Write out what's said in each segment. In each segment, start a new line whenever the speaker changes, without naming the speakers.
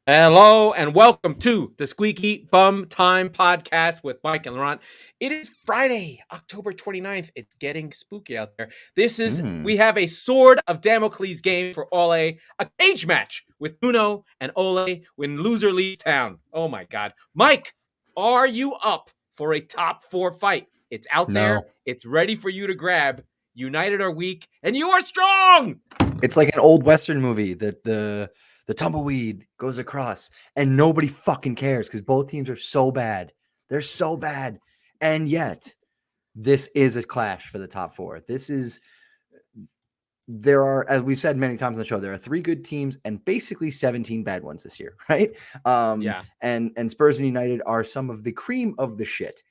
Hello and welcome to the Squeaky Bum Time Podcast with Mike and Laurent. It is Friday, October 29th. It's getting spooky out there. We have a sword of Damocles game for Ole, a cage match with Nuno and Ole when loser leaves town. Oh my God. Mike, are you up for a top four fight? It's out there. It's ready for you to grab. United are weak and you are strong.
It's like an old Western movie that the tumbleweed goes across and nobody fucking cares because both teams are so bad. They're so bad. And yet, this is a clash for the top four. There are, as we've said many times on the show, there are 3 good teams and basically 17 bad ones this year, right? And Spurs and United are some of the cream of the shit,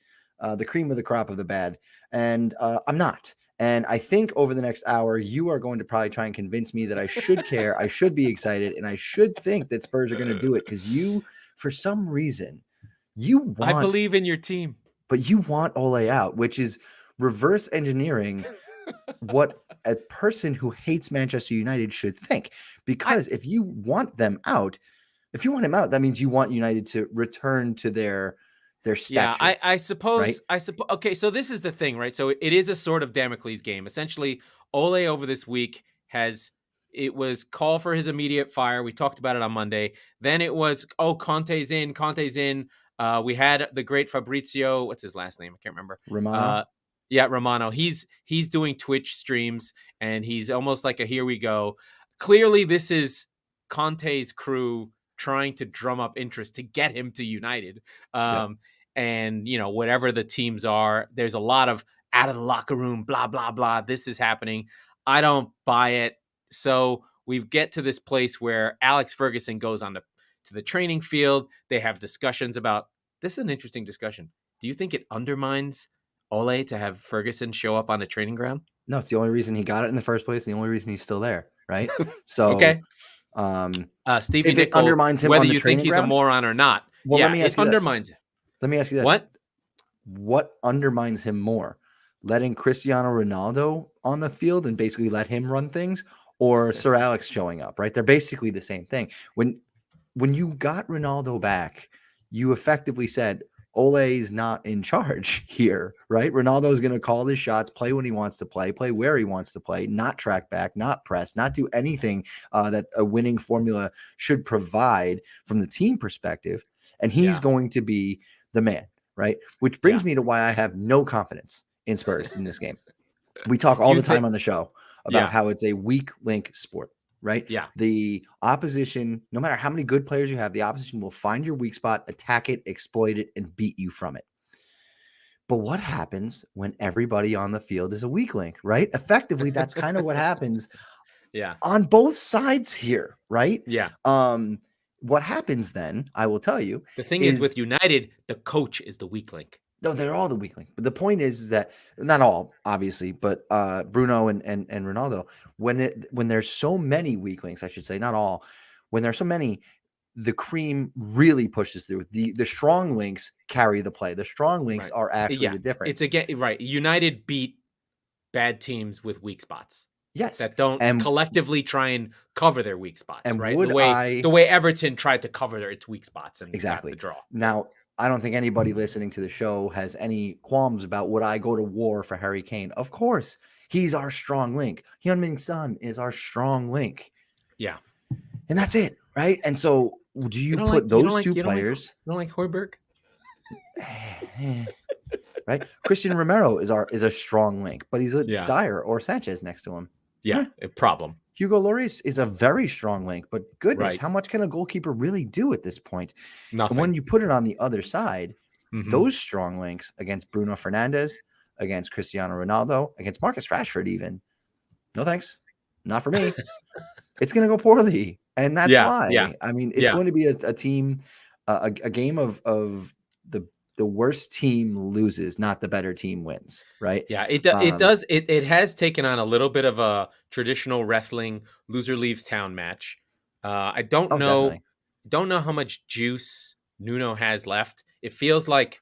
the cream of the crop of the bad. And I'm not. And I think over the next hour, you are going to probably try and convince me that I should care, I should be excited, and I should think that Spurs are going to do it because you, for some reason,
I believe in your team.
But you want Ole out, which is reverse engineering what a person who hates Manchester United should think. Because if you want him out, that means you want United to return to their stature.
Yeah, I suppose.
Right?
Okay, so this is the thing, right? So it is a sort of Damocles game. Essentially, Ole over this week it was call for his immediate fire. We talked about it on Monday. Then it was, Conte's in. We had the great Fabrizio. What's his last name? I can't remember.
Romano.
Romano. He's doing Twitch streams, and he's almost like a here we go. Clearly, this is Conte's crew trying to drum up interest to get him to United. And, whatever the teams are, there's a lot of out of the locker room, blah, blah, blah. This is happening. I don't buy it. So we get to this place where Alex Ferguson goes to the training field. They have discussions about, this is an interesting discussion. Do you think it undermines Ole to have Ferguson show up on the training ground?
No, it's the only reason he got it in the first place. The only reason he's still there, right? So,
okay. Stevie
if
Nicol,
it undermines him,
whether
on the
you think he's
ground,
a moron or not,
let me ask you
undermines him.
Let me ask you this: What undermines him more? Letting Cristiano Ronaldo on the field and basically let him run things, or Sir Alex showing up? Right? They're basically the same thing. When you got Ronaldo back, you effectively said Ole's not in charge here, right? Ronaldo is going to call his shots, play when he wants to play where he wants to play, not track back, not press, not do anything that a winning formula should provide from the team perspective. And he's going to be the man, right? Which brings me to why I have no confidence in Spurs in this game. We talk all the time on the show about how it's a weak link sport. Right?
Yeah.
The opposition, no matter how many good players you have, the opposition will find your weak spot, attack it, exploit it, and beat you from it. But what happens when everybody on the field is a weak link, right? Effectively, that's kind of what happens on both sides here, right?
Yeah.
What happens then, I will tell you.
The thing is with United, the coach is the weak link.
No, they're all the weak link. But the point is that not all, obviously, but Bruno and Ronaldo, when there's so many weak links, I should say, not all, when there's so many, the cream really pushes through. The strong links carry the play. The strong links are actually the difference.
It's again right. United beat bad teams with weak spots.
Yes,
that don't collectively try and cover their weak spots.
And
right, the way Everton tried to cover its weak spots and got the draw.
Now, I don't think anybody listening to the show has any qualms about would I go to war for Harry Kane. Of course, he's our strong link. Heung-min Son is our strong link.
Yeah,
and that's it, right? And so, do you put those two players?
You don't like Højbjerg?
Right? Christian Romero is a strong link, but he's a Dyer or Sanchez next to him.
Yeah, a problem.
Hugo Lloris is a very strong link, but goodness, how much can a goalkeeper really do at this point?
Nothing.
And when you put it on the other side, those strong links against Bruno Fernandes, against Cristiano Ronaldo, against Marcus Rashford even, no thanks. Not for me. It's going to go poorly. And that's why. Yeah. I mean, it's going to be a team, a game of the worst team loses, not the better team wins, right?
Yeah, it does. It has taken on a little bit of a traditional wrestling loser leaves town match. I don't know how much juice Nuno has left. It feels like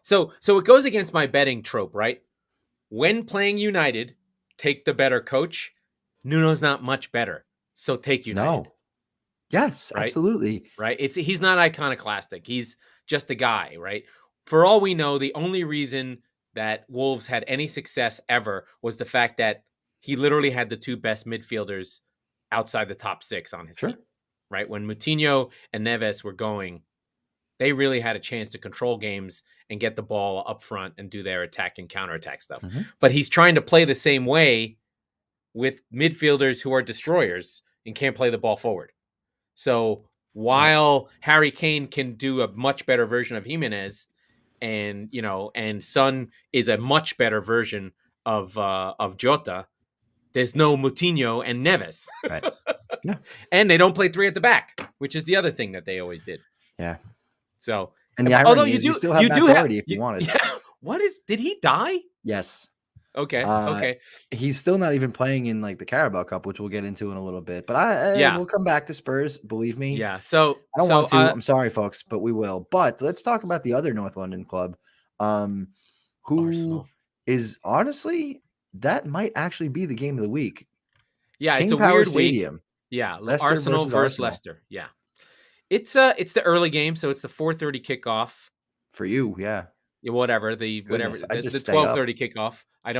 so it goes against my betting trope, right? When playing United, take the better coach. Nuno's not much better, so take United.
Yes,
right?
absolutely.
Right? He's not iconoclastic. He's just a guy, right? For all we know, the only reason that Wolves had any success ever was the fact that he literally had the two best midfielders outside the top 6 on his
Sure.
team, right? When Moutinho and Neves were going, they really had a chance to control games and get the ball up front and do their attack and counterattack stuff.
Mhm.
But he's trying to play the same way with midfielders who are destroyers and can't play the ball forward. So while Harry Kane can do a much better version of Jimenez, and and Son is a much better version of Jota, there's no Moutinho and Neves.
Right. Yeah.
And they don't play 3 at the back, which is the other thing that they always did.
Yeah.
So,
And the
although
irony is you still have Matt Doherty if you wanted.
Yeah. Did he die?
Yes.
Okay. Okay.
He's still not even playing in like the Carabao Cup, which we'll get into in a little bit. But we'll come back to Spurs. Believe me.
Yeah. So
I don't want to. I'm sorry, folks, but we will. But let's talk about the other North London club, who
Arsenal.
is honestly that might actually be the game of the week.
Yeah,
King
it's a
Power
weird
Stadium.
week. Yeah,
Leicester
Arsenal
versus
versus
Arsenal.
Leicester. Yeah. It's the early game, so it's the 4:30 kickoff.
For you, yeah.
Yeah, whatever the
Goodness, I just
the
stay up.
12:30 kickoff. I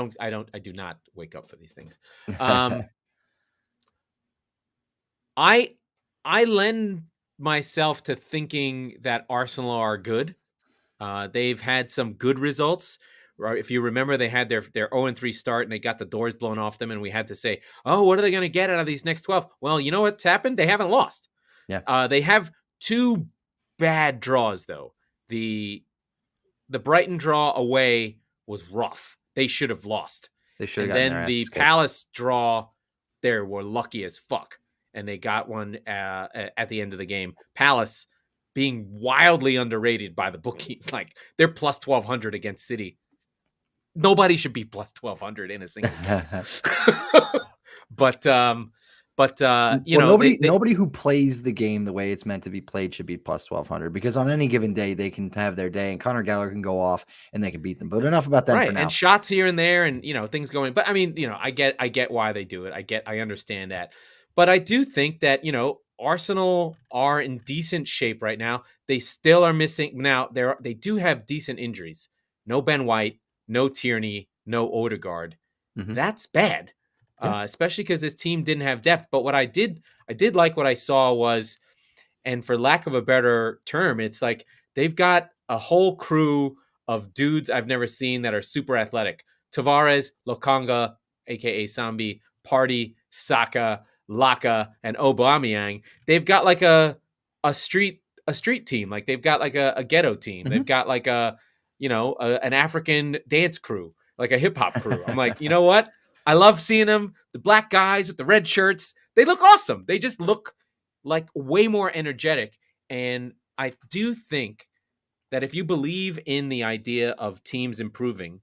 do not wake up for these things. I lend myself to thinking that Arsenal are good. They've had some good results. Right? If you remember, they had their 0-3 start and they got the doors blown off them, and we had to say, "Oh, what are they going to get out of these next 12?" Well, you know what's happened? They haven't lost.
Yeah.
They have 2 bad draws though. The Brighton draw away was rough. They should have lost.
They should have
And
gotten
then
their
the
asses kicked.
Palace draw, they were lucky as fuck, and they got one at the end of the game. Palace being wildly underrated by the bookies, like they're plus 1,200 against City. Nobody should be plus 1,200 in a single game. But
nobody who plays the game the way it's meant to be played should be plus 1,200, because on any given day they can have their day and Conor Gallagher can go off and they can beat them. But enough about them for now.
And shots here and there and things going. But I mean, I get why they do it. I understand that. But I do think that, Arsenal are in decent shape right now. They still are missing now. They do have decent injuries. No Ben White, no Tierney, no Odegaard.
Mhm.
That's bad.
Yeah.
Especially because this team didn't have depth. But what I did like what I saw was, and for lack of a better term, it's like they've got a whole crew of dudes I've never seen that are super athletic. Tavares, Lokanga, aka Sambi, Partey, Saka, Laka, and Aubameyang. They've got like a street team. Like they've got like a ghetto team. They've got like an African dance crew, like a hip hop crew. I'm like, you know what? I love seeing them. The black guys with the red shirts, they look awesome. They just look like way more energetic. And I do think that if you believe in the idea of teams improving,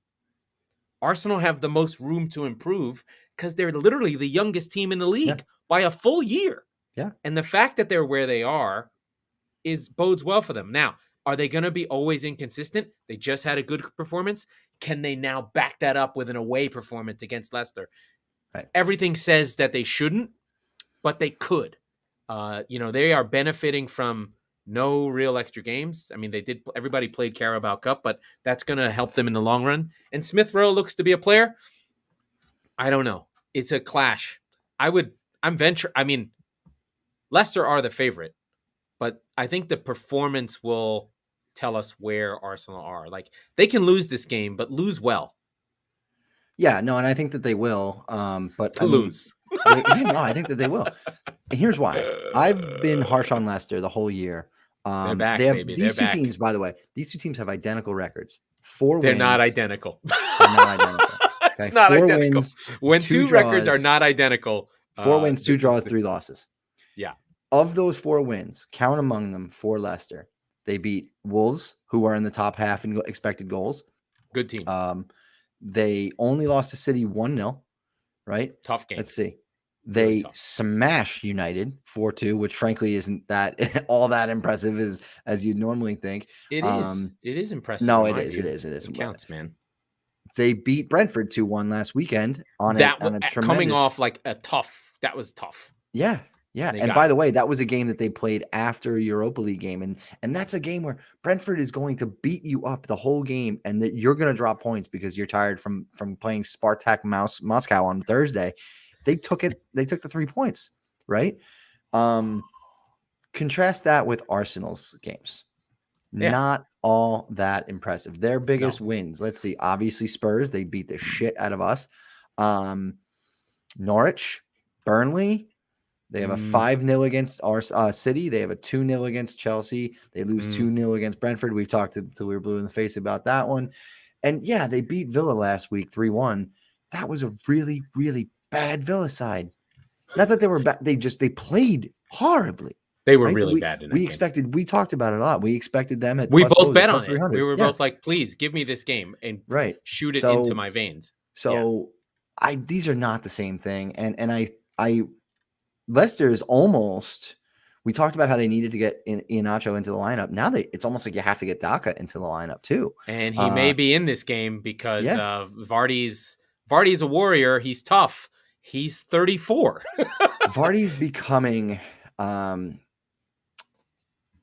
Arsenal have the most room to improve because they're literally the youngest team in the league by a full year.
Yeah.
And the fact that they're where they are bodes well for them. Now, are they going to be always inconsistent? They just had a good performance. Can they now back that up with an away performance against Leicester?
Right.
Everything says that they shouldn't, but they could. They are benefiting from no real extra games. I mean, everybody played Carabao Cup, but that's going to help them in the long run. And Smith Rowe looks to be a player. I don't know. It's a clash. Leicester are the favorite, but I think the performance will tell us where Arsenal are. Like, they can lose this game, but lose well.
Yeah, no, and I think that they will. But
lose.
I think that they will. And here's why. I've been harsh on Leicester the whole year.
They're back, baby.
These two teams, by the way, have identical records. 4 wins.
They're not identical.
They're not identical. Okay?
It's not
4
identical.
Wins,
when 2 records are not identical.
4 wins, 2 draws, 3 losses.
Yeah.
Of those 4 wins, count among them for Leicester. They beat Wolves, who are in the top half in expected goals.
Good team.
They only lost to City 1-0, right?
Tough game.
Let's see. They smash United 4-2, which frankly isn't that all that impressive as you'd normally think.
It is. It is impressive.
No, it is. It is.
It counts, man.
They beat Brentford 2-1 last weekend on a tremendous...
coming off like that was tough.
Yeah. Yeah,
They
and
got
by
it.
the way, that was a game that they played after a Europa League game, and that's a game where Brentford is going to beat you up the whole game, and that you're going to drop points because you're tired from playing Spartak Moscow on Thursday. They took it. They took the 3 points, right? Um, Contrast that with Arsenal's games.
Yeah.
Not all that impressive. Their biggest
No.
wins. Let's see. Obviously, Spurs. They beat the shit out of us. Norwich, Burnley. They have a
Mm,
5-0 against our City. They have a 2-0 against Chelsea. They lose
mm.
2-0 against Brentford. We've talked until we were blue in the face about that one. And yeah, they beat Villa last week 3-1. That was a really, really bad Villa side. Not that they were bad. They played horribly.
They were
Right?
really bad in that game.
We talked about it a lot. We expected them at
We
plus, what
both
was it,
bet
plus
on it. We
300.
were
Yeah,
both like, please give me this game and
right.
shoot it into my veins. Yeah.
So these are not the same thing. And I Leicester is almost. We talked about how they needed to get Iheanacho into the lineup. Now it's almost like you have to get Daka into the lineup too.
And he may be in this game because
Yeah.
Vardy's a warrior. He's tough. He's 34.
Vardy's becoming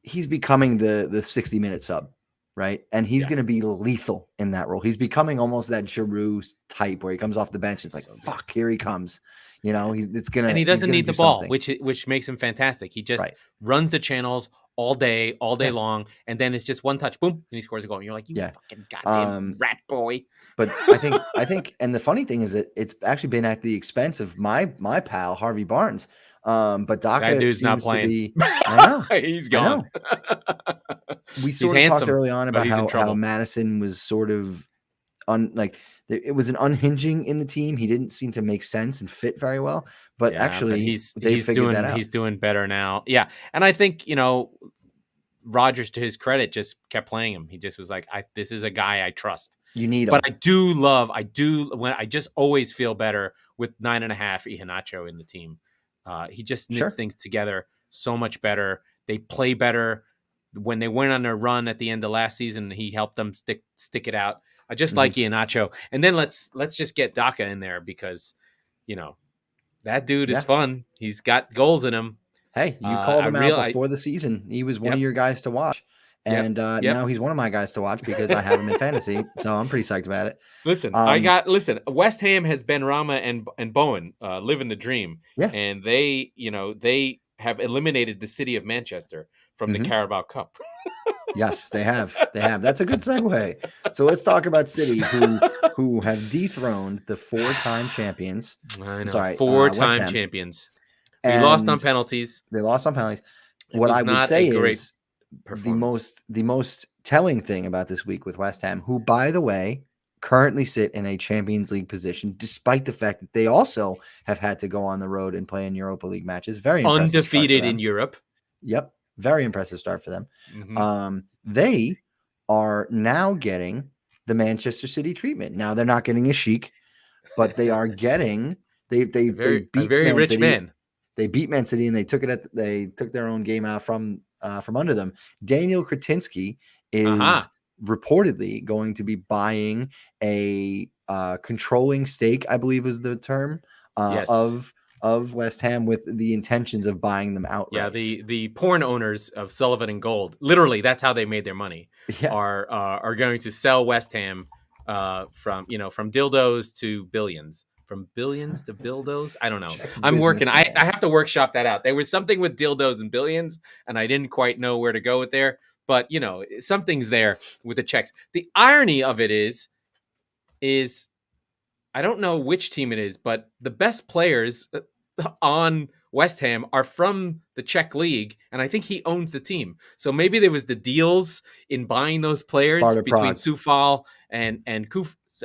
he's becoming the 60-minute sub, right? And he's
Yeah.
going to be lethal in that role. He's becoming almost that Giroud type where he comes off the bench. It's like,
So good.
fuck, here he comes. You know,
And he doesn't need the ball, which makes him fantastic. He just runs the channels all day long, and then it's just one touch, boom, and he scores a goal. And you're like, you fucking goddamn rat boy.
But I think, and the funny thing is that it's actually been at the expense of my pal Harvey Barnes. But Daka
that dude's
seems
not playing.
To be. I know
he's gone.
We sort of talked early on about how Madison was sort of it was an unhinging in the team. He didn't seem to make sense and fit very well. But actually,
he's
figured that out.
He's doing better now. Yeah, and I think Rodgers, to his credit, just kept playing him. He just was like, this is a guy I trust.
You need him.
But I just always feel better with 9.5 Iheanacho in the team. He just knits things together so much better. They play better. When they went on their run at the end of last season, he helped them stick it out. I just like Iheanacho. And then let's just get Daka in there because, that dude is fun. He's got goals in him.
Hey, you called him out before the season. He was one of your guys to watch. And now he's one of my guys to watch because I have him in fantasy. So I'm pretty psyched about it.
Listen, West Ham has Ben Rama and Bowen living the dream.
Yeah.
And they have eliminated the city of Manchester from the Carabao Cup.
Yes, they have. That's a good segue. So let's talk about City, who have dethroned the 4-time champions.
I know, 4-time champions. We lost on penalties.
They lost on penalties. What I would say is the most telling thing about this week with West Ham, who, by the way, currently sit in a Champions League position, despite the fact that they also have had to go on the road and play in Europa League matches. Very impressive.
Undefeated in Europe.
Yep. Very impressive start for them.
Mm-hmm.
They are now getting the Manchester City treatment. Now they're not getting a chic, but they are getting they beat
a very
Man
rich
City.
man.
They beat Man City and they took their own game out from under them. Daniel Kretinsky is reportedly going to be buying a controlling stake, I believe is the term, of West Ham with the intentions of buying them outright.
Yeah, the porn owners of Sullivan and Gold, literally that's how they made their money. Are going to sell West Ham from dildos to billions. From billions to dildos? I don't know. I'm working. I have to workshop that out. There was something with dildos and billions, and I didn't quite know where to go with there. But, something's there with the checks. The irony of it is I don't know which team it is, but the best players on West Ham are from the Czech league, and I think he owns the team. So maybe there was the deals in buying those players between Soufal and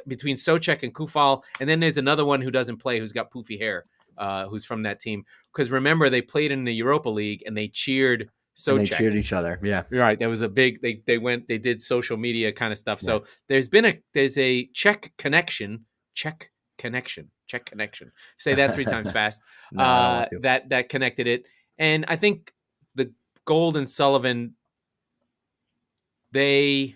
between Souček and Koufal, and then there's another one who doesn't play who's got poofy hair, who's from that team. Because remember, they played in the Europa League and they cheered Souček.
They cheered each other. Yeah,
right. There was a big. They did social media kind of stuff. So there's a Czech connection. Say that 3 times fast. That connected it, and I think the Gold and Sullivan, they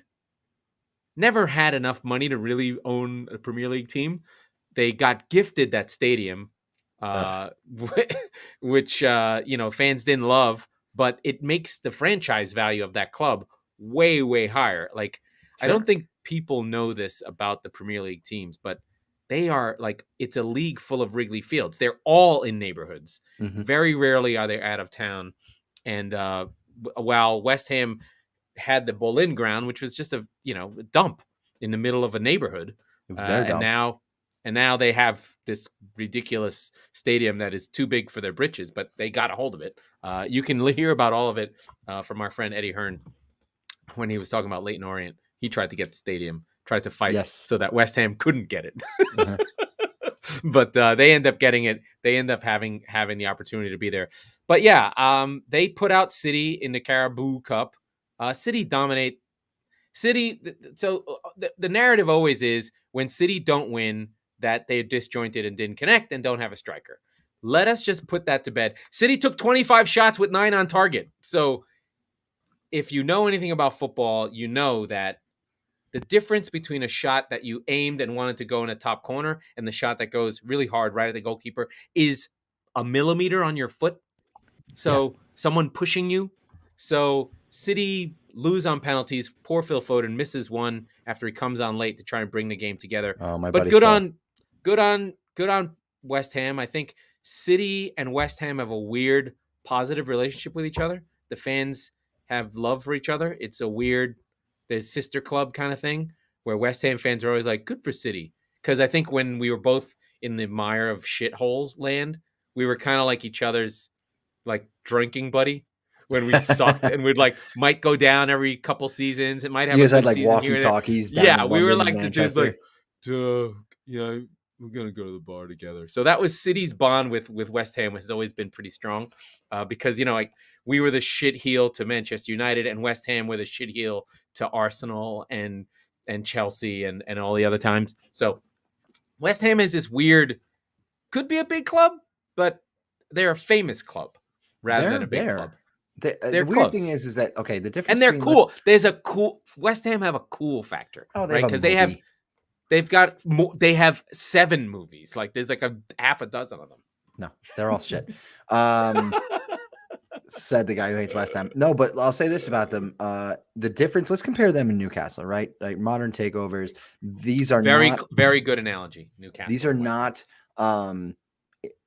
never had enough money to really own a Premier League team. They got gifted that stadium uh, which fans didn't love, but it makes the franchise value of that club way, way higher. Like, I
Sure.
don't think people know this about the Premier League teams, but they are like, it's a league full of Wrigley Fields. They're all in neighborhoods.
Hmm.
Very rarely are they out of town. And while West Ham had the Boleyn ground, which was just a dump in the middle of a neighborhood,
It was their
and
dump.
now they have this ridiculous stadium that is too big for their britches, but they got a hold of it. You can hear about all of it from our friend Eddie Hearn when he was talking about Leyton Orient. He tried to get the stadium, tried to fight
Yes.
so that West Ham couldn't get it.
Uh-huh.
But they end up getting it. They end up having the opportunity to be there. But yeah, they put out City in the Carabao Cup. City dominate. City. So the narrative always is when City don't win, that they're disjointed and didn't connect and don't have a striker. Let us just put that to bed. City took 25 shots with 9 on target. So if you know anything about football, you know that the difference between a shot that you aimed and wanted to go in a top corner and the shot that goes really hard right at the goalkeeper is a millimeter on your foot. So someone pushing you. So City lose on penalties. Poor Phil Foden misses one after he comes on late to try and bring the game together.
Oh, my
But
buddy
good
Phil.
on West Ham. I think City and West Ham have a weird positive relationship with each other. The fans have love for each other. It's a weird, the sister club kind of thing where West Ham fans are always like, good for City. Because I think when we were both in the mire of shitholes land, we were kind of like each other's like drinking buddy when we sucked and we'd like might go down every couple seasons. It might have
You
a
guys had
good
like
season here.
walkie-talkies down
Yeah,
in
we were
London and
like the dudes
Manchester.
like, we're gonna go to the bar together. So that was City's bond with West Ham has always been pretty strong, because like we were the shit heel to Manchester United, and West Ham were the shit heel to Arsenal and Chelsea and all the other times. So West Ham is this weird, could be a big club, but they're a famous club rather than a big club.
The
They're
weird
close.
thing is that okay, the difference
And they're
between
cool. There's a cool West Ham have a cool factor,
Oh, they
right?
have a
Because
movie.
they have 7 movies. Like there's like a half a dozen of them.
No, they're all shit. Said the guy who hates West Ham. No, but I'll say this about them. The difference, let's compare them and Newcastle, right? Like modern takeovers. These are
very good analogy. Newcastle.
These are
and West
not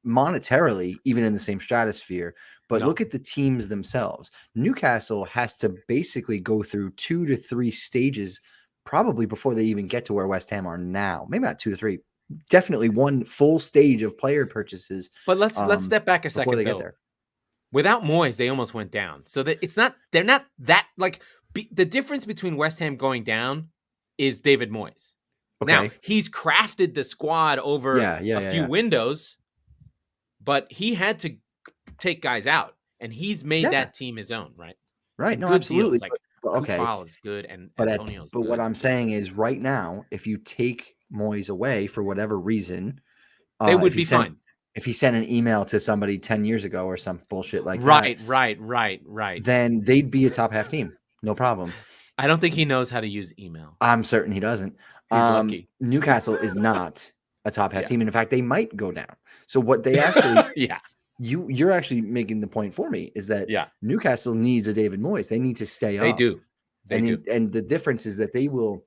monetarily even in the same stratosphere, but
No.
look at the teams themselves. Newcastle has to basically go through 2 to 3 stages probably before they even get to where West Ham are now. Maybe not 2 to 3. Definitely one full stage of player purchases.
But let's step back a
before
second
they
though.
get there.
Without Moyes, they almost went down. So that they're not that like the difference between West Ham going down is David Moyes.
Okay.
Now, he's crafted the squad over a few windows, but he had to take guys out, and he's made that team his own, right?
Right.
And
No,
good
absolutely.
Deals. Like
okay.
Kufal is good, and Antonio's
but
good.
what I'm saying is right now, if you take Moyes away for whatever reason,
they would be fine.
If he sent an email to somebody 10 years ago or some bullshit like
that. Right.
Then they'd be a top half team. No problem.
I don't think he knows how to use email.
I'm certain he doesn't.
He's lucky.
Newcastle is not a top half team. And in fact, they might go down. So what they actually you're actually making the point for me is that Newcastle needs a David Moyes. They need to stay up.
They do.
And the difference is that they will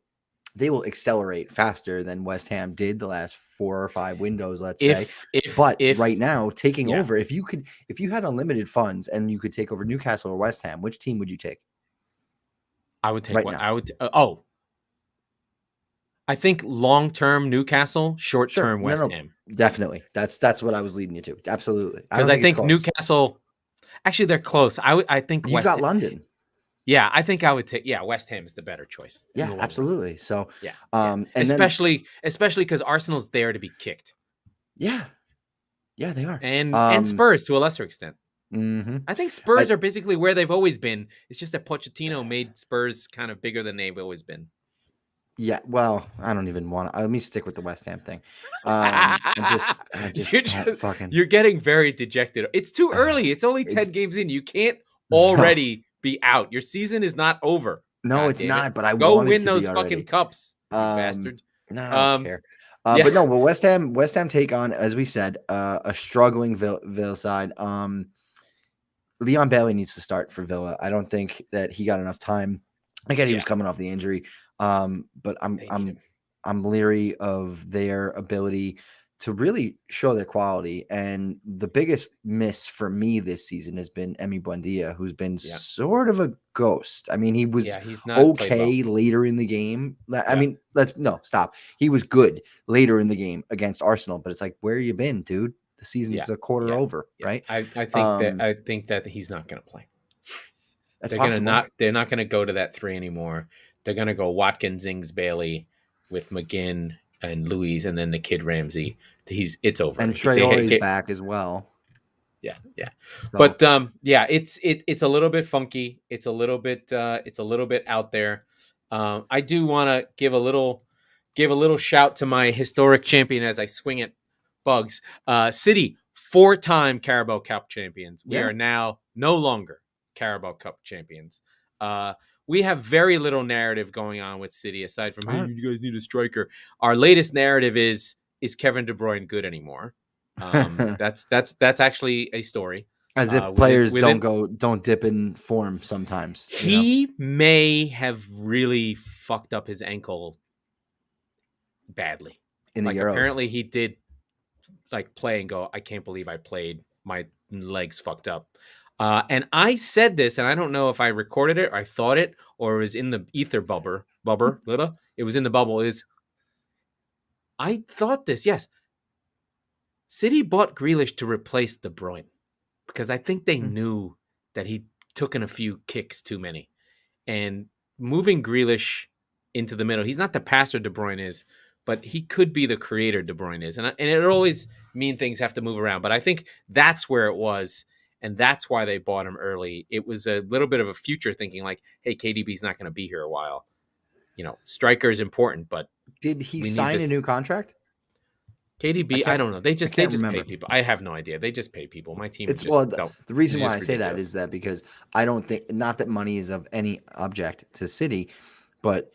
accelerate faster than West Ham did the last 4 or 5 windows, let's say. But right now, taking over, if you had unlimited funds and you could take over Newcastle or West Ham, which team would you take?
I would take I think long-term Newcastle, short-term West Ham.
Definitely. That's what I was leading you to. Absolutely.
Because I think Newcastle, actually they're close. I think
you got London.
Yeah, I think I would take. Yeah, West Ham is the better choice.
Yeah, absolutely. So,
and especially because Arsenal's there to be kicked.
Yeah, they are,
and Spurs to a lesser extent.
Mm-hmm.
I think Spurs are basically where they've always been. It's just that Pochettino made Spurs kind of bigger than they've always been.
Yeah, well, I don't even want to. Let me stick with the West Ham thing.
You're getting very dejected. It's too early. It's only 10 games in. You can't already be out. Your season is not over.
No, it's not. But I
go
want
win
it to
those
be
fucking cups, you bastard.
No, I don't care. But no, but West Ham take on, as we said, a struggling Villa side. Leon Bailey needs to start for Villa. I don't think that he got enough time. Again, he was coming off the injury. But I'm leery of their ability to really show their quality. And the biggest miss for me this season has been Emi Buendia, who's been sort of a ghost. I mean, he was
he's not
okay later in the game. I mean, stop. He was good later in the game against Arsenal, but it's like, where you been, dude? The season's a quarter over, right?
I think that he's not going to play.
That's possible.
They're not going to go to that 3 anymore. They're going to go Watkins, Ings, Bailey with McGinn and Louise, and then the kid Ramsey. It's over.
And Traore's back as well.
Yeah. So. But it's a little bit funky. It's a little bit out there. I do want to give a little shout to my historic champion as I swing it, Bugs. City, 4-time Carabao Cup champions. We are now no longer Carabao Cup champions. We have very little narrative going on with City aside from, hey, you guys need a striker. Our latest narrative is Kevin De Bruyne good anymore? That's actually a story.
As if players don't dip in form sometimes.
He may have really fucked up his ankle badly
in the Euros.
Apparently he did play and go, I can't believe I played. My legs fucked up. And I said this, and I don't know if I recorded it, or I thought it, or it was in the ether bubble. It was in the bubble. I thought this, yes. City bought Grealish to replace De Bruyne because I think they knew that he took in a few kicks too many. And moving Grealish into the middle, he's not the passer De Bruyne is, but he could be the creator De Bruyne is. And it always mean things have to move around. But I think that's where it was. And that's why they bought him early. It was a little bit of a future thinking like, hey, KDB's not going to be here a while. Striker is important, but
did he sign a new contract?
KDB, I don't know. They just pay people. I have no idea. They just pay people. My team.
The reason why I say that is that because I don't think, not that money is of any object to City, but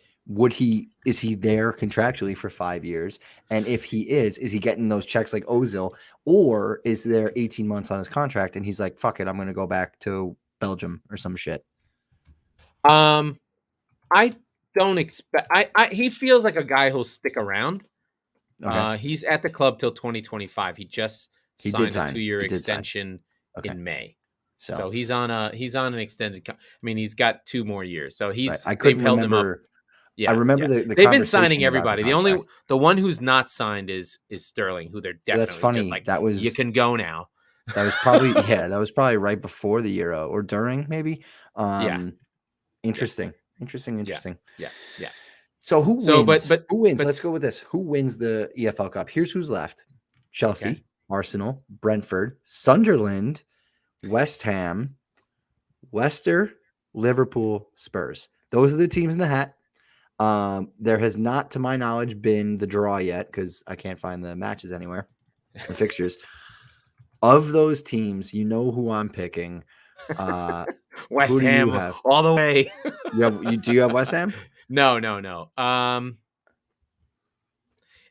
is he there contractually for 5 years? And if he is he getting those checks like Ozil, or is there 18 months on his contract and he's like, fuck it, I'm going to go back to Belgium or some shit?
I don't expect. He feels like a guy who'll stick around. Okay. He's at the club till 2025. He just signed a 2-year extension in May. So he's on an extended. I mean, he's got 2 more years. So they've held him up. Yeah,
I remember
they've been signing everybody. The one who's not signed is Sterling, who they're definitely. So that's funny. You can go now.
That was probably right before the Euro or during maybe. Interesting.
Yeah.
So who wins? Who wins? Let's go with this. Who wins the EFL Cup? Here's who's left: Chelsea, Arsenal, Brentford, Sunderland, West Ham, Leicester, Liverpool, Spurs. Those are the teams in the hat. There has not, to my knowledge, been the draw yet because I can't find the matches anywhere, the fixtures. Of those teams, you know who I'm picking.
West Ham all the way.
Do you have West Ham?
No.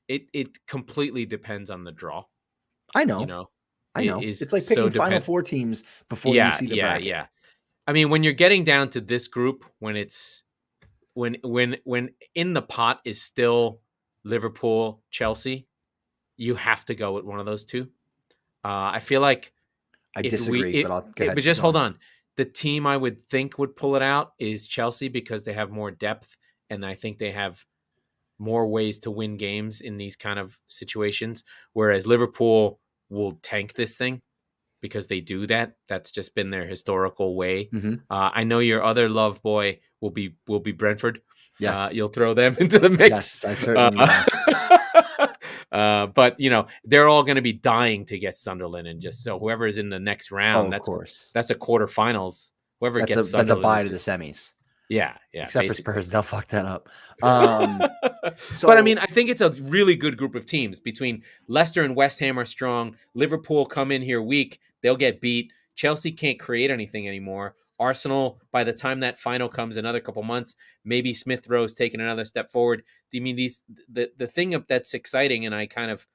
It completely depends on the draw.
I know. It's like picking Final Four teams before you see the bracket.
Yeah. I mean, when you're getting down to this group, when it's when in the pot is still Liverpool, Chelsea, you have to go with one of those two. I feel like
I disagree, but I'll go ahead.
But just hold on. The team I would think would pull it out is Chelsea because they have more depth and I think they have more ways to win games in these kind of situations. Whereas Liverpool will tank this thing because they do that. That's just been their historical way.
Mm-hmm.
I know your other love boy will be Brentford.
Yes,
you'll throw them into the mix.
Yes, I certainly will.
But they're all going to be dying to get Sunderland, and just so whoever is in the next round,
of course,
that's a quarterfinals. Whoever gets
that's a bye to the semis.
Yeah.
Except basically. For Spurs, they'll fuck that up.
But I mean, I think it's a really good group of teams. Between Leicester and West Ham are strong. Liverpool come in here weak, they'll get beat. Chelsea can't create anything anymore. Arsenal, by the time that final comes, another couple months, maybe Smith Rowe's taking another step forward. I mean, the thing that's exciting, and I kind of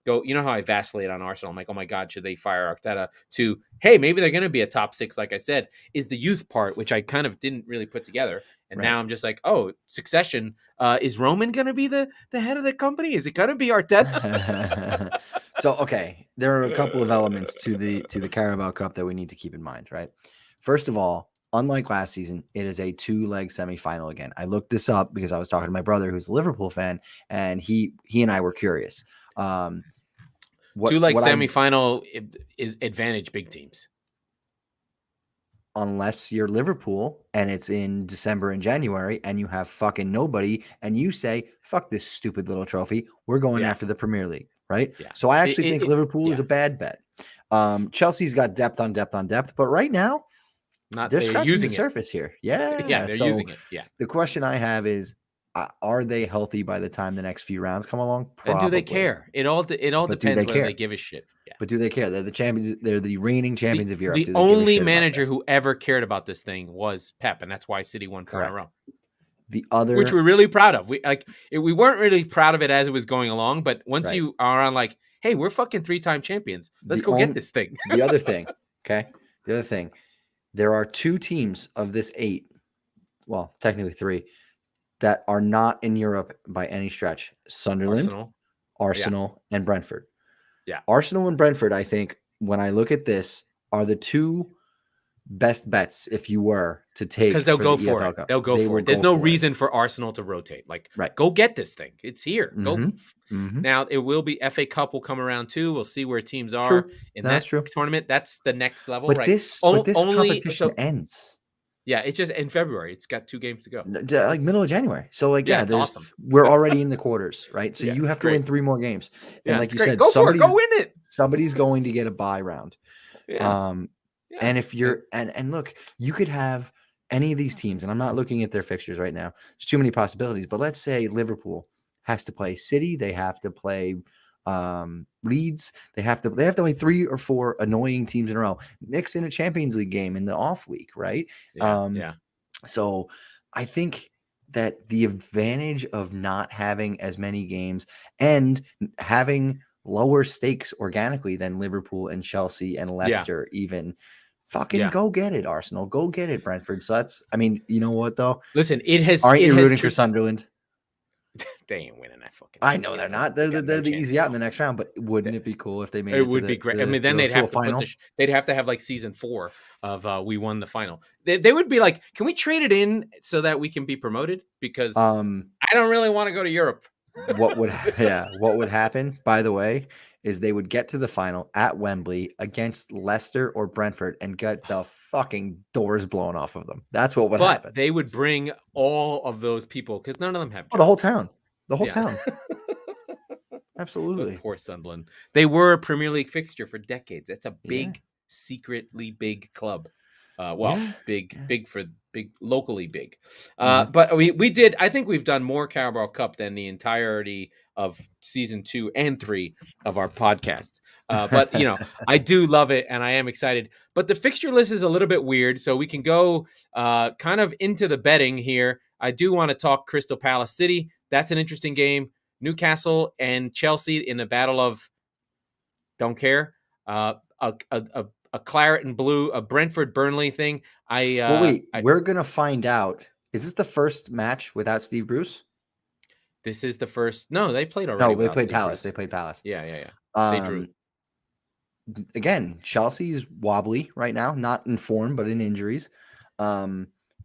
go, you know how I vacillate on Arsenal. I'm like, oh my God, should they fire Arteta? To, hey, maybe they're going to be a top six, like I said, is the youth part, which I kind of didn't really put together. And now I'm just like, oh, succession. Is Roman going to be the head of the company? Is it going to be Arteta?
So, okay, there are a couple of elements to the Carabao Cup that we need to keep in mind, right? First of all, unlike last season, it is a 2-leg semifinal again. I looked this up because I was talking to my brother, who's a Liverpool fan, and he and I were curious.
2-leg semifinal is advantage big teams.
Unless you're Liverpool and it's in December and January and you have fucking nobody and you say, fuck this stupid little trophy, we're going after the Premier League, right?
Yeah.
So I actually think Liverpool is a bad bet. Chelsea's got depth on depth on depth, but right now, they're scratching the surface here. Yeah,
they're using it. Yeah.
The question I have is, are they healthy by the time the next few rounds come along? Probably.
And do they care? It all depends whether they give a shit. Yeah.
But do they care? They're the champions. They're the reigning champions of Europe.
The only manager who ever cared about this thing was Pep, and that's why City won 4 in a row.
The other,
which we're really proud of. We weren't really proud of it as it was going along, but once you are on, like, hey, we're fucking 3-time champions. Let's go get this thing.
The other thing, there are 2 teams of this 8, well, technically 3, that are not in Europe by any stretch. Sunderland, Arsenal, and Brentford. Yeah. Arsenal and Brentford, I think, when I look at this, are the 2 best bets if you were to take,
because they'll go for it. They'll go for it. There's no reason for Arsenal to rotate. Like, go get this thing. It's here. Go. Now it will be FA Cup will come around too. We'll see where teams are in that tournament. That's the next level,
but this competition ends.
Yeah, it's just in February. It's got 2 games to go.
Like middle of January. So
it's awesome.
We're already in the quarters, right? So you have to win 3 more games. And like you said,
go for it. Go win it.
Somebody's going to get a bye round.
Yeah.
And if you're and look, you could have any of these teams, and I'm not looking at their fixtures right now. There's too many possibilities. But let's say Liverpool has to play City, they have to play Leeds, they have to play 3 or 4 annoying teams in a row. Mix in a Champions League game in the off week, right? So I think that the advantage of not having as many games and having lower stakes organically than Liverpool and Chelsea and Leicester even. Fucking go get it, Arsenal. Go get it, Brentford. So that's, I mean, you know what though?
Listen, it has.
Aren't you rooting for Sunderland?
They ain't winning that fucking.
I know they're not. They're the easy out in the next round. But wouldn't it be cool if they made it?
It would be great. I mean, then they'd have to they'd have to have like season 4 of we won the final. They would be like, can we trade it in so that we can be promoted? Because I don't really want to go to Europe.
What would happen, by the way, is they would get to the final at Wembley against Leicester or Brentford and get the fucking doors blown off of them. That's what would happen.
They would bring all of those people because none of them have jobs.
The whole town. The whole town. Absolutely.
Those poor Sunderland. They were a Premier League fixture for decades. That's a big, secretly big club. Big, locally big. But we did, I think we've done more Carabao Cup than the entirety of season 2 and 3 of our podcast. But, I do love it and I am excited. But the fixture list is a little bit weird. So we can go kind of into the betting here. I do want to talk Crystal Palace City. That's an interesting game. Newcastle and Chelsea in the battle of don't care. A claret and blue, a Brentford Burnley thing.
We're gonna find out. Is this the first match without Steve Bruce?
This is the first. No, they played already.
No, they played Palace. They played Palace.
Yeah.
They drew. Again, Chelsea's wobbly right now, not in form, but in injuries.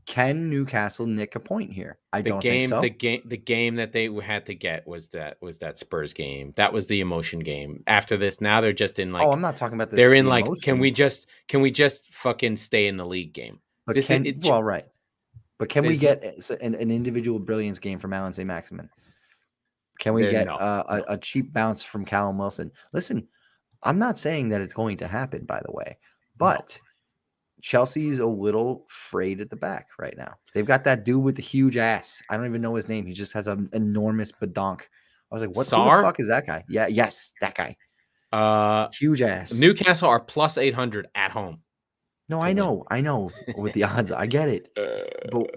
Can Newcastle nick a point here? I don't think so.
The game that they had to get was that Spurs game. That was the emotion game. After this, now they're just in like.
Oh, I'm not talking about this.
They're in like, can we just fucking stay in the league game?
But right. But can we get an individual brilliance game from Alan St. Maximin? Can we get a cheap bounce from Callum Wilson? Listen, I'm not saying that it's going to happen, by the way, but. No. Chelsea's a little frayed at the back right now. They've got that dude with the huge ass. I don't even know his name. He just has an enormous badonk. I was like, what the fuck is that guy? Yeah, yes, that guy. Huge ass.
Newcastle are plus 800 at home.
No,
to win.
I know with the odds, I get it.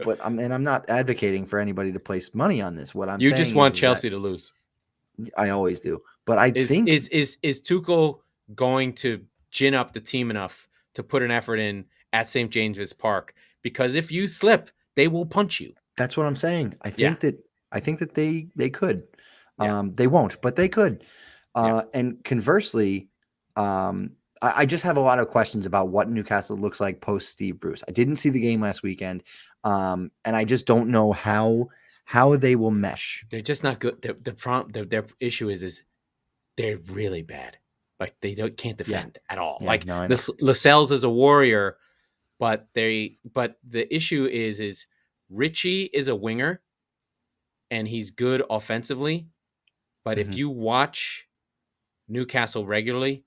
But I'm not advocating for anybody to place money on this. What I'm
You just
saying
want
is that
Chelsea to lose.
I always do. But I
Is
think
is is is Tuchel going to gin up the team enough to put an effort in at St. James's Park? Because if you slip, they will punch you.
that's what I'm saying.
Yeah,
I think that they could.
yeah,
They won't, but they could.
yeah.
And conversely, I just have a lot of questions about what Newcastle looks like post Steve Bruce. I didn't see the game last weekend, and I just don't know how they will mesh.
They're just not good. Their issue is they're really bad. Like they can't
Yeah,
defend at all.
yeah,
Like
no, I know.
Lascelles is a warrior, but the issue is Richie is a winger and he's good offensively. But if
Mhm.
you watch Newcastle regularly,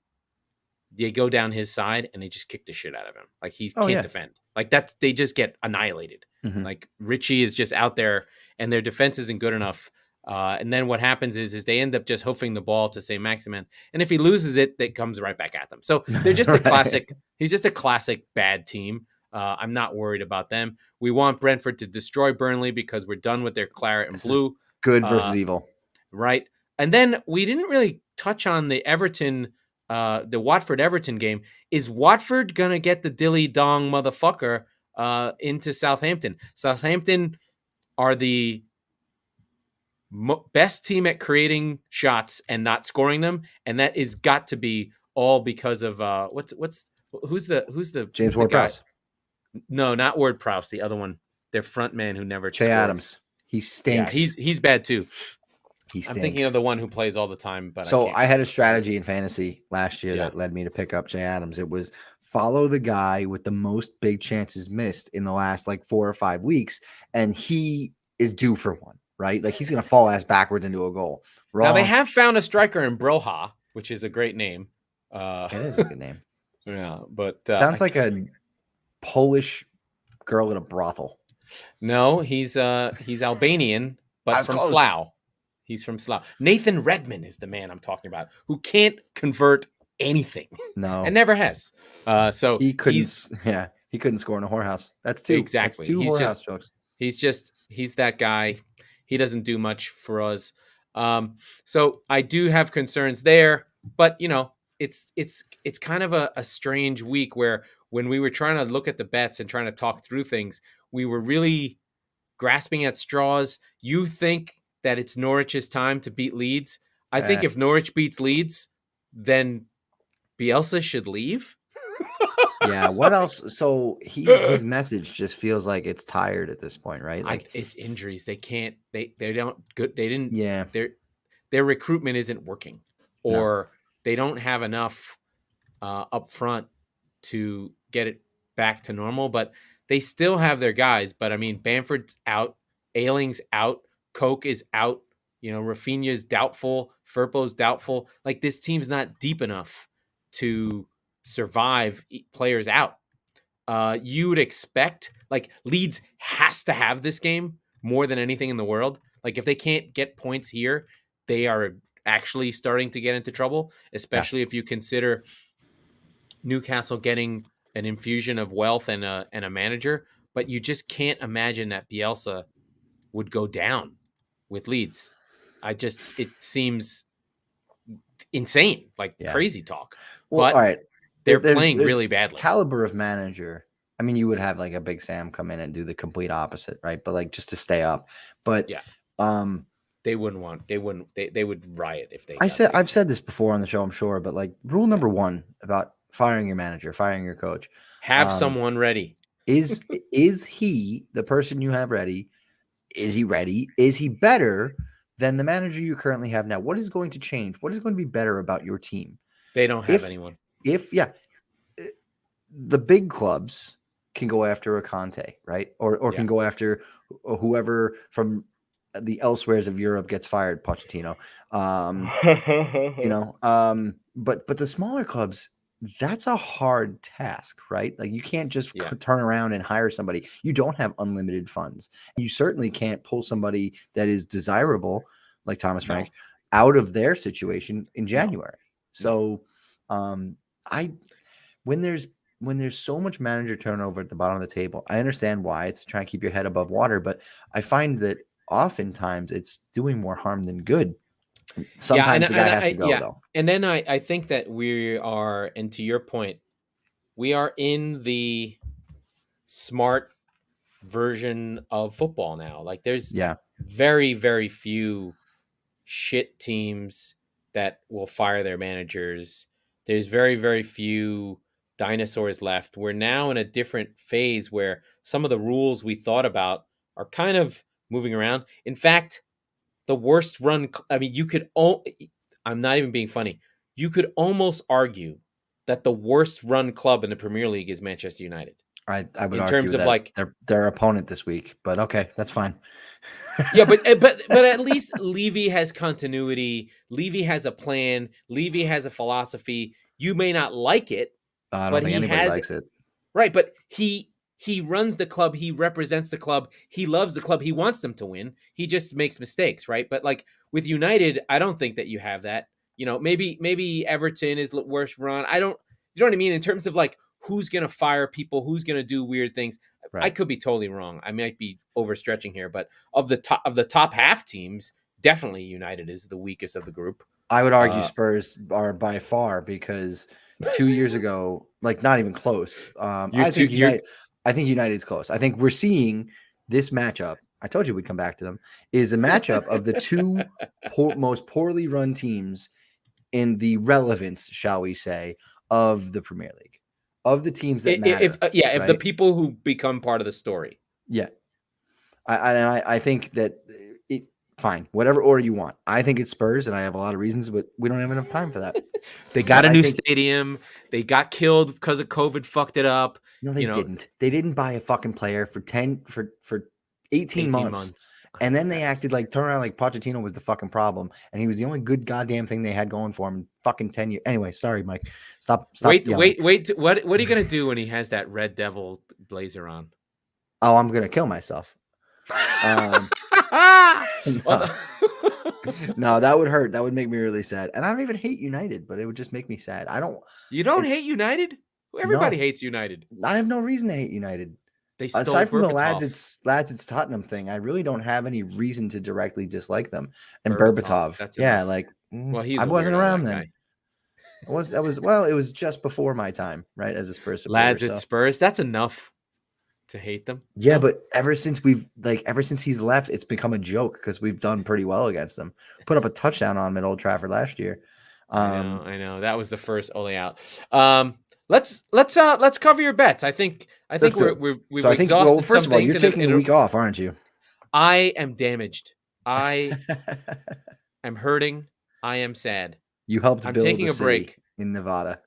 they go down his side and they just kick the shit out of him. Like he
Oh
can't
yeah.
defend. Like they just get annihilated.
Mhm.
Like Richie is just out there and their defense isn't good enough. And then what happens is they end up just hoofing the ball to St. Maximin. And if he loses it, that comes right back at them. So they're just a
Right.
classic. He's just a classic bad team. I'm not worried about them. We want Brentford to destroy Burnley because we're done with their claret and
This is
blue.
good versus evil.
Right. And then we didn't really touch on the Watford Everton game. Is Watford gonna get the dilly dong motherfucker into Southampton? Southampton are the best team at creating shots and not scoring them, and that is got to be all because of who's
James
the guy?
Ward-Prowse.
No, not Ward Prowse. The other one, their front man who never
Che
scores.
Adams. He
Yeah,
stinks.
he's bad too.
He
I'm thinking of
stinks.
the one who plays all the time, but I
So
can't.
I had a strategy in fantasy last year
Yeah.
that led me to pick up Jay Adams. It was follow the guy with the most big chances missed in the last like 4 or 5 weeks, and he is due for one, right? Like he's gonna fall ass backwards into a goal.
Now they
Wrong.
have found a striker in Broha, which is a great name.
It is a good name.
Yeah, but
Sounds like a Polish girl at a brothel.
no, he's Albanian,
I
but
was
from
close.
Slough. He's from Slough. Nathan Redmond is the man I'm talking about, who can't convert anything
No,
and never has. So
he couldn't.
he's
He couldn't score in a whorehouse. That's two. That's
exactly.
two whorehouse jokes.
He's that guy. He doesn't do much for us. So I do have concerns there, but it's kind of a strange week where when we were trying to look at the bets and trying to talk through things, we were really grasping at straws. You think that it's Norwich's time to beat Leeds. I think if Norwich beats Leeds, then Bielsa should leave.
Yeah. What else? So his message just feels like it's tired at this point, right? Like
It's injuries. They can't. They don't good. They didn't.
yeah.
Their recruitment isn't working,
No.
or they don't have enough up front to get it back to normal. But they still have their guys. But I mean, Bamford's out, Ayling's out, Koch is out. Rafinha's doubtful, Firpo's doubtful. Like this team's not deep enough to survive players out. You would expect like Leeds has to have this game more than anything in the world. Like if they can't get points here, they are actually starting to get into trouble, especially if you consider Newcastle getting an infusion of wealth and a manager. But you just can't imagine that Bielsa would go down with Leeds. It seems insane, like crazy talk.
Well,
but
all right.
they're playing really badly.
Caliber of manager. I mean, you would have like a Big Sam come in and do the complete opposite, right? But like just to stay up. But
yeah, they would riot if they.
I've said this before on the show, I'm sure, but like rule number 1 about firing your manager, firing your coach,
have someone ready.
Is he the person you have ready? Is he ready? Is he better than the manager you currently have now? What is going to change? What is going to be better about your team?
They don't have anyone.
The big clubs can go after a Conte, right? Or can go after whoever from the elsewheres of Europe gets fired, Pochettino. But the smaller clubs, that's a hard task, right? Like you can't just turn around and hire somebody. You don't have unlimited funds. You certainly can't pull somebody that is desirable, like Thomas Frank, out of their situation in January. So when there's when there's so much manager turnover at the bottom of the table, I understand why. It's trying to keep your head above water, but I find that oftentimes it's doing more harm than good.
Yeah,
Sometimes the guy has to go,
yeah,
though.
and then I think that we are, and to your point, we are in the smart version of football now. Like there's
Yeah.
very, very few shit teams that will fire their managers. There's very, very few dinosaurs left. We're now in a different phase where some of the rules we thought about are kind of moving around. In fact, the worst run, I mean, I'm not even being funny. You could almost argue that the worst run club in the Premier League is Manchester United.
I would
In
argue
terms of
that
like,
their opponent this week, but okay, that's fine.
yeah, but at least Levy has continuity. Levy has a plan. Levy has a philosophy. You may not like it,
I don't
but
think
he
anybody
has
likes it.
right. But he runs the club. He represents the club. He loves the club. He wants them to win. He just makes mistakes, right? But like with United, I don't think that you have that. You know, maybe Everton is the worst run. I don't. You know what I mean? In terms of like who's gonna fire people, who's gonna do weird things. I
Right.
could be totally wrong. I might be overstretching here, but of the top half teams, definitely United is the weakest of the group.
I would argue Spurs are by far, because 2 years ago, like not even close. I think United's close. I think we're seeing this matchup. I told you we'd come back to them. Is a matchup of the two most poorly run teams in the relevance, shall we say, of the Premier League, of the teams that matter.
If the people who become part of the story.
Yeah, I think that fine, whatever order you want. I think it's Spurs, and I have a lot of reasons, but we don't have enough time for that.
They got a new stadium. They got killed because of COVID. Fucked it up.
No, they didn't. They didn't buy a fucking player for 18 months. And then they acted like, turn around like Pochettino was the fucking problem, and he was the only good goddamn thing they had going for him in fucking 10 years. Anyway, sorry, Mike. Stop.
Wait. What are you gonna do when he has that Red Devil blazer on?
Oh, I'm gonna kill myself. No, that would hurt. That would make me really sad. And I don't even hate United, but it would just make me sad.
You don't hate United? Everybody hates United.
I have no reason to hate United. Aside from the lads, it's Tottenham thing. I really don't have any reason to directly dislike them. And Berbatov, yeah, like, well, I wasn't around then. It was just before my time, right? As a Spurs supporter.
Lads at Spurs, that's enough to hate them.
Yeah, but ever since he's left, it's become a joke because we've done pretty well against them. Put up a touchdown on him at Old Trafford last year.
I know. That was the first Ole out. Let's cover your bets. I think we've exhausted.
Well, first of all, you're taking a week off, aren't you?
I am damaged. I am hurting. I am sad.
You helped build taking a break in Nevada,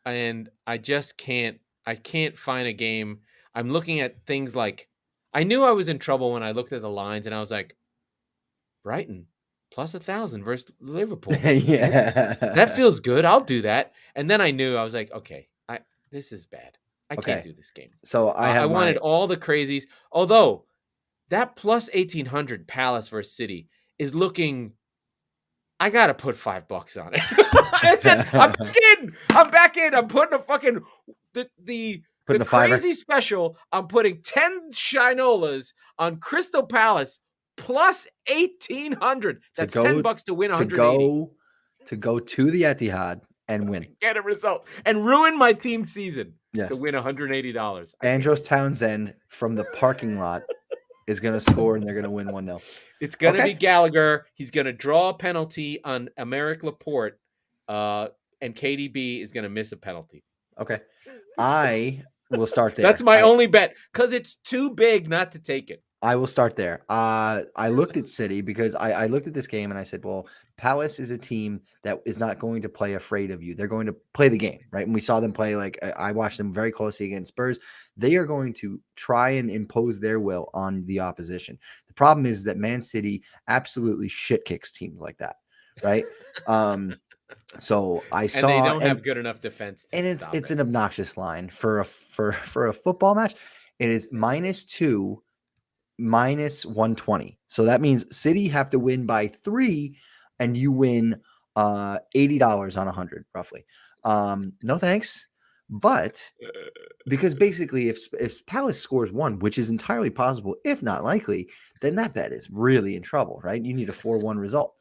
and I just can't. I can't find a game. I'm looking at things like, I knew I was in trouble when I looked at the lines, and I was like, Brighton plus 1,000 versus Liverpool.
Yeah,
that feels good. I'll do that. And then I knew, I was like, okay, this is bad. I can't do this game.
So I
wanted all the crazies. Although that plus 1,800 Palace versus City is looking. I gotta put $5 on it. That's it. I'm back in. I'm putting a fucking the crazy special. I'm putting 10 shinolas on Crystal Palace plus 1,800. That's $10 to win 180.
To go to the Etihad and win.
Get a result and ruin my team season.
Yes.
To win $180.
Andros Townsend from the parking lot is going to score, and they're going to win 1-0.
It's going to be Gallagher. He's going to draw a penalty on Emerick Laporte, and KDB is going to miss a penalty.
Okay. I will start there.
That's my only bet, because it's too big not to take it.
I will start there. I looked at City because I looked at this game and I said, well, Palace is a team that is not going to play afraid of you. They're going to play the game, right? And we saw them play, like, I watched them very closely against Spurs. They are going to try and impose their will on the opposition. The problem is that Man City absolutely shit kicks teams like that, right? So I saw,
and they don't have good enough defense,
and it's an obnoxious line for a football match. It is -2. -120. So that means City have to win by 3, and you win $80 on 100, roughly. No thanks. But because basically if Palace scores 1, which is entirely possible, if not likely, then that bet is really in trouble, right? You need a 4-1 result.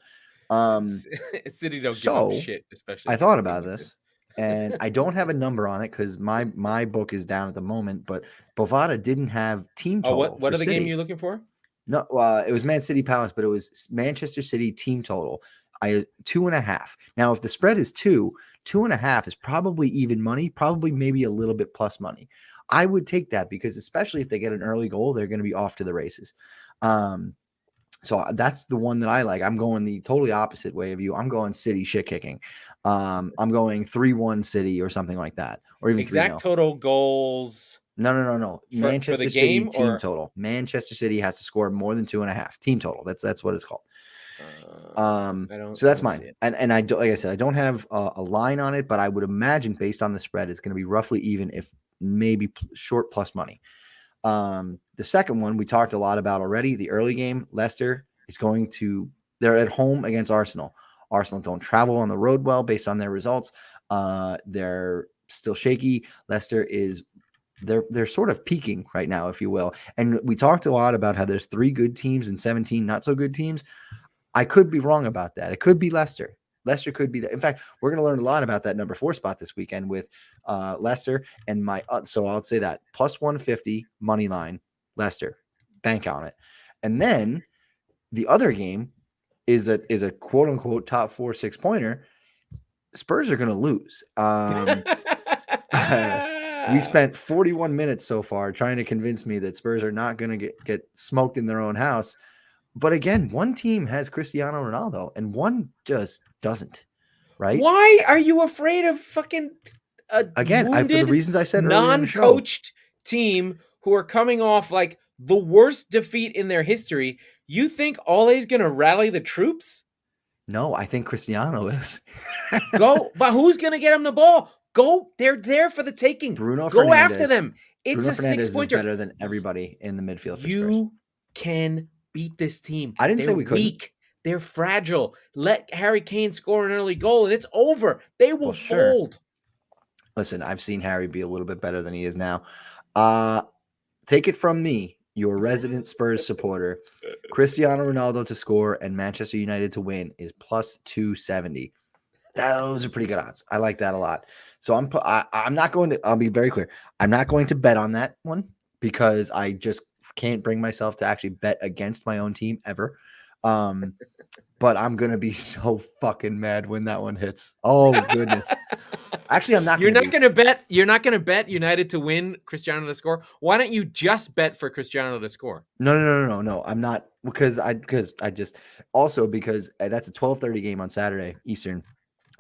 City don't give up
So
shit, especially
I
against
thought
a team
about
like this.
this, and I don't have a number on it because my book is down at the moment, but Bovada didn't have team
Oh,
total
what
for
are the game
City.
you're looking for?
No, it was Man City Palace, but it was Manchester City team total. 2.5. Now, if the spread is 2.5 is probably even money, probably maybe a little bit plus money. I would take that because especially if they get an early goal, they're going to be off to the races. So that's the one that I like. I'm going the totally opposite way of you. I'm going City shit kicking. I'm going 3-1 City or something like that, or even 3-0.
Exact total goals.
No.
For the
Manchester City
game
team
or
total. Manchester City has to score more than 2.5 team total. That's what it's called. So that's mine.
see it.
And I don't, like I said, I don't have a line on it, but I would imagine based on the spread, it's going to be roughly even, if maybe short plus money. The second one we talked a lot about already. The early game, Leicester is they're at home against Arsenal. Arsenal don't travel on the road well based on their results. They're still shaky. Leicester is they're sort of peaking right now, if you will. And we talked a lot about how there's 3 good teams and 17 not so good teams. I could be wrong about that. It could be Leicester. Leicester could be that. In fact, we're going to learn a lot about that number 4 spot this weekend with Leicester and so I'll say that plus 150 money line, Leicester, bank on it. And then the other game is a quote unquote top 4 6-pointer. Spurs are going to lose. We spent 41 minutes so far trying to convince me that Spurs are not going to get smoked in their own house. But again, one team has Cristiano Ronaldo and one just doesn't, right?
Why are you afraid of fucking
Again, for the
wounded,
reasons I said earlier in the show.
non-coached team who are coming off like the worst defeat in their history? You think Ole's going to rally the troops?
No, I think Cristiano is.
Go, but who's going to get him the ball? Go, they're there for the taking. Go after them. It's
Bruno
a
Fernandes
6-pointer.
is better than everybody in the midfield for Spurs.
You can beat this team.
I didn't say we couldn't.
Weak. They're fragile. Let Harry Kane score an early goal and it's over. They will fold.
Listen, I've seen Harry be a little bit better than he is now. Take it from me, your resident Spurs supporter. Cristiano Ronaldo to score and Manchester United to win is plus 270. Those are pretty good odds. I like that a lot. So I'm not going to, I'll be very clear. I'm not going to bet on that one because I just can't bring myself to actually bet against my own team ever. But I'm going to be so fucking mad when that one hits. Oh goodness. Actually, I'm not. You're not going
to bet United to win, Cristiano to score. Why don't you just bet for Cristiano to score?
No. I'm not because that's a 12:30 game on Saturday Eastern,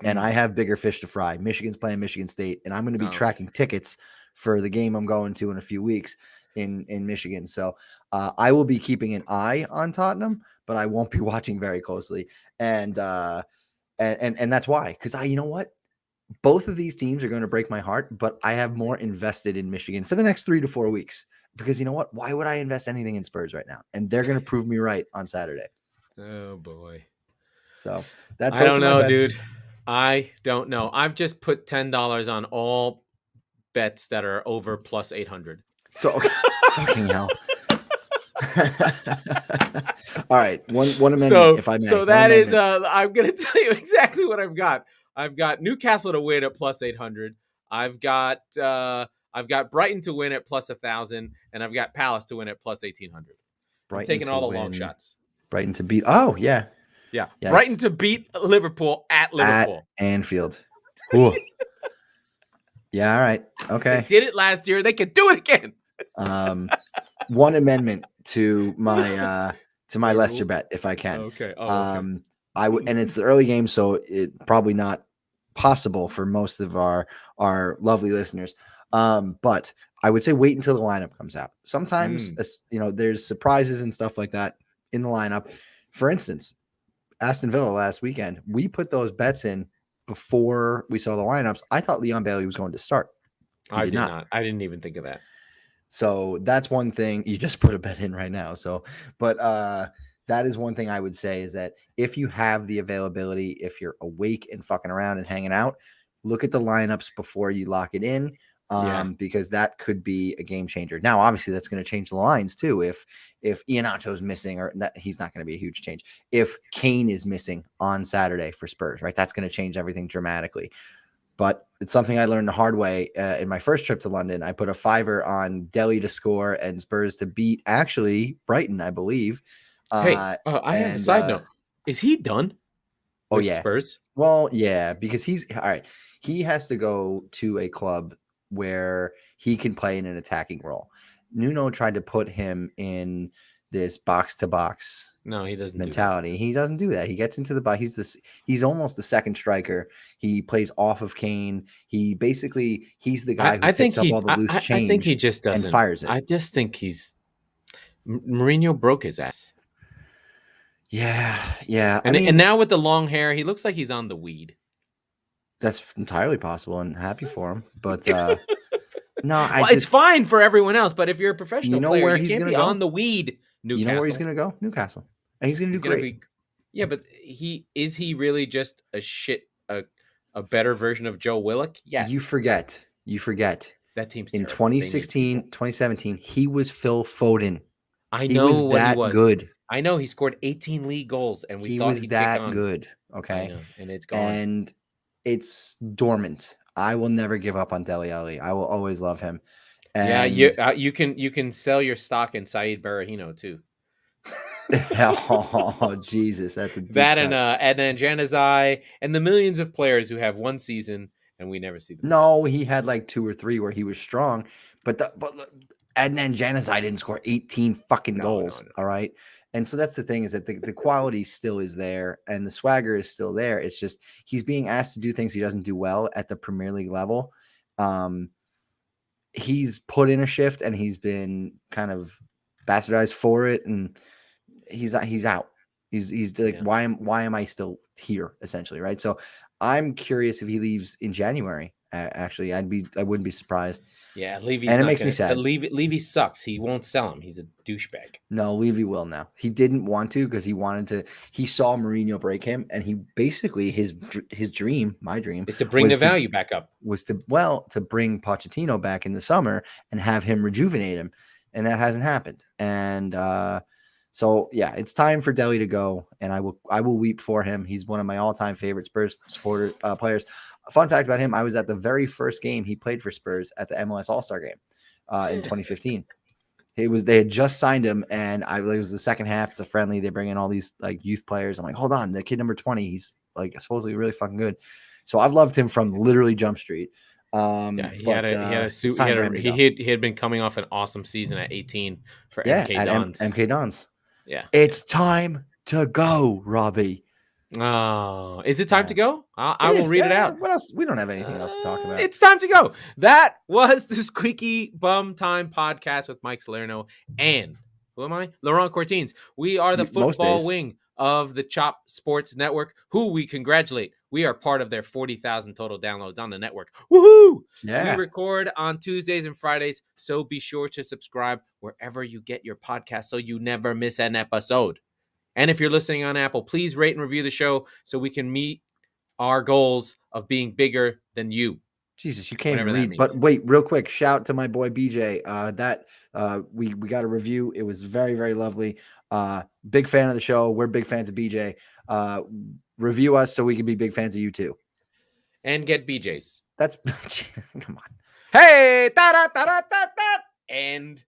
and I have bigger fish to fry. Michigan's playing Michigan State, and I'm going to be tracking tickets for the game I'm going to in a few weeks in Michigan. So I will be keeping an eye on Tottenham, but I won't be watching very closely. And that's why, because you know what? Both of these teams are going to break my heart, but I have more invested in Michigan for the next 3 to 4 weeks because you know what? Why would I invest anything in Spurs right now? And they're going to prove me right on Saturday.
Oh boy.
So
I don't know, dude. I don't know. I've just put $10 on all bets that are over plus 800.
So okay. Fucking hell. All right. One amendment, if I may.
So that is I'm gonna tell you exactly what I've got. I've got Newcastle to win at plus 800. I've got Brighton to win at plus 1,000, and I've got Palace to win at plus 1,800. I'm taking all the long shots.
Brighton to beat. Oh yeah.
Yeah. Yikes. Brighton to beat Liverpool at Liverpool.
At Anfield. Cool. Yeah, all right. Okay.
They did it last year. They could do it again.
One amendment to my Leicester bet, if I can.
Okay.
I would, and it's the early game, so it probably not possible for most of our lovely listeners. But I would say wait until the lineup comes out. Sometimes there's surprises and stuff like that in the lineup. For instance, Aston Villa last weekend, we put those bets in before we saw the lineups. I thought Leon Bailey was going to start.
I did not. I didn't even think of that.
So that's one thing. You just put a bet in right now. So, but that is one thing I would say is that if you have the availability, if you're awake and fucking around and hanging out, look at the lineups before you lock it in.
Yeah.
Because that could be a game changer. Now, obviously, that's going to change the lines too. If Iheanacho's missing, or that, he's not going to be a huge change. If Kane is missing on Saturday for Spurs, right, that's going to change everything dramatically. But it's something I learned the hard way in my first trip to London. I put a $5 on Delhi to score and Spurs to beat actually Brighton, I believe.
Hey, I have a side note. Is he done?
Oh
with
yeah,
Spurs.
Well, yeah, because he's all right. He has to go to a club where he can play in an attacking role. Nuno tried to put him in this box to box
No, he doesn't
mentality. He doesn't do that. He gets into the box. He's almost the second striker. He plays off of Kane. He's the guy who picks up all the loose change.
I think he just doesn't
and fires it.
I just think Mourinho broke his ass.
Yeah.
And now with the long hair, he looks like he's on the weed.
That's entirely possible, and happy for him. But no,
it's fine for everyone else. But if you're a professional player,
where
you can't be on the weed. Newcastle.
You know where he's going to go? Newcastle. And he's going to do great.
Yeah, but is he really just a better version of Joe Willock? Yes.
You forget.
That team's
in
terrible.
2016, 2017, he was Phil Foden.
I know
he was that good.
I know he scored 18 league goals, and he thought he'd
that
kick on.
good. Okay,
I know, and it's gone.
And it's dormant. I will never give up on Dele Alli. I will always love him. And
you can sell your stock in Said Berahino too.
Oh Jesus, that's a
that cut. And Januzaj and the millions of players who have one season and we never see them.
No, he had like 2 or 3 where he was strong, but Adnan Januzaj didn't score 18 fucking goals. No. All right. And so that's the thing, is that the quality still is there and the swagger is still there. It's just he's being asked to do things he doesn't do well at the Premier League level. He's put in a shift and he's been kind of bastardized for it, and he's out. He's like, yeah. Why am I still here, essentially, right? So I'm curious if he leaves in January. Actually, I wouldn't be surprised.
Yeah, Levy's
and it makes me sad.
Levy sucks. He won't sell him. He's a douchebag.
No, Levy will now. He didn't want to because he wanted to. He saw Mourinho break him, and he basically his dream, my dream,
is to bring the value back up.
Was to bring Pochettino back in the summer and have him rejuvenate him, and that hasn't happened. And so yeah, it's time for Dele to go, and I will weep for him. He's one of my all-time favorite Spurs players. A fun fact about him: I was at the very first game he played for Spurs at the MLS All-Star game in 2015. They had just signed him, and it was the second half. It's a friendly. They bring in all these like youth players. I'm like, hold on, the kid number 20, he's like supposedly really fucking good. So I've loved him from literally Jump Street.
He had a suit. He had been coming off an awesome season at 18 for MK Dons.
MK Dons.
Yeah.
It's time to go, Robbie.
Oh, is it time to go? I will read it out.
What else? We don't have anything else to talk about.
It's time to go. That was the Squeaky Bum Time Podcast with Mike Salerno and who am I? Laurent Cortines. We are the football wing of the Chop Sports Network, who we congratulate. We are part of their 40,000 total downloads on the network. Woohoo! Yeah. We record on Tuesdays and Fridays, so be sure to subscribe wherever you get your podcast so you never miss an episode. And if you're listening on Apple, please rate and review the show so we can meet our goals of being bigger than you.
Jesus, you can't even read. But wait, real quick, shout to my boy BJ. We got a review. It was very, very lovely. Big fan of the show. We're big fans of BJ. Review us so we can be big fans of you too.
And get BJ's.
That's come on.
Hey, and